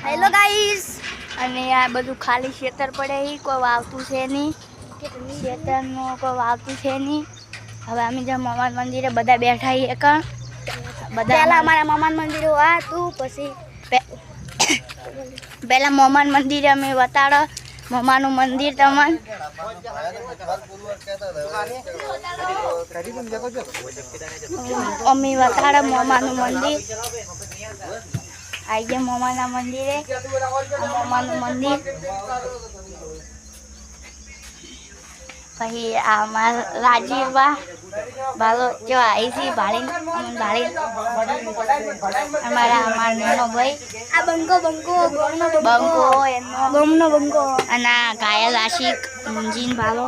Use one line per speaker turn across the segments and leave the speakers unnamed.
Hello guys અને આ બધું ખાલી ખેતર પડે છે, કોઈ વાવતું છે નહીં, ખેતરનું કોઈ વાવતું છે નહીં. હવે અમે જ્યાં મમાન મંદિરે બધા બેઠા છીએ કણ બધા પહેલાં અમારા મમાન મંદિરે હતું, પછી પહેલાં મમાન મંદિરે અમે વતાડો મમાનું મંદિર તમને અમે વતાડો મમાનું મંદિર आई गए मोमाना मंदिर है मोमानु मंदिर पही आमार राजीव बालो जो आई थी बाली बाली हमारा हमार नो भाई आ बंको बंको बंको एनो बमनो बंको अना घायल आशिक मुंजीन बालो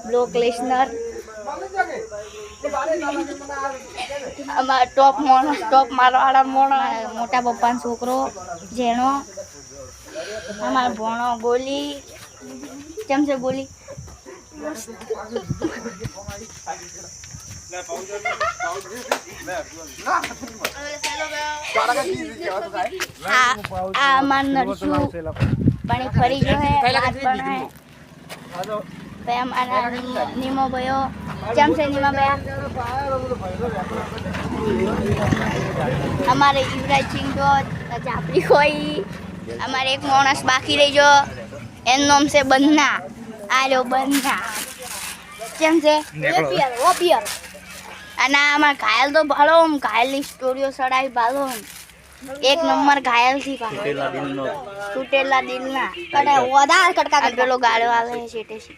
ब्लॉक लेसनर टॉप मारवाड़ा मोटा पप्पा छोकरो जेनो हमार भोणो गोली चम से गोली पानी फरी जो है रात बनाए पे हमारा नीमो भयो चम से नीमा भया हमारे युवराज सिंह तो चापड़ी कोई हमारे एक मानस बाकी रही जो एन नाम से बनना आ लो बनना चम से वो पियर अना हमार घायल तो भालो घायल की स्टोरीओ सड़ाई भालो एक नंबर घायल थी टूटेला दिल ना कड़े वदा कटका पेलो गाड़ो वाले छेटे से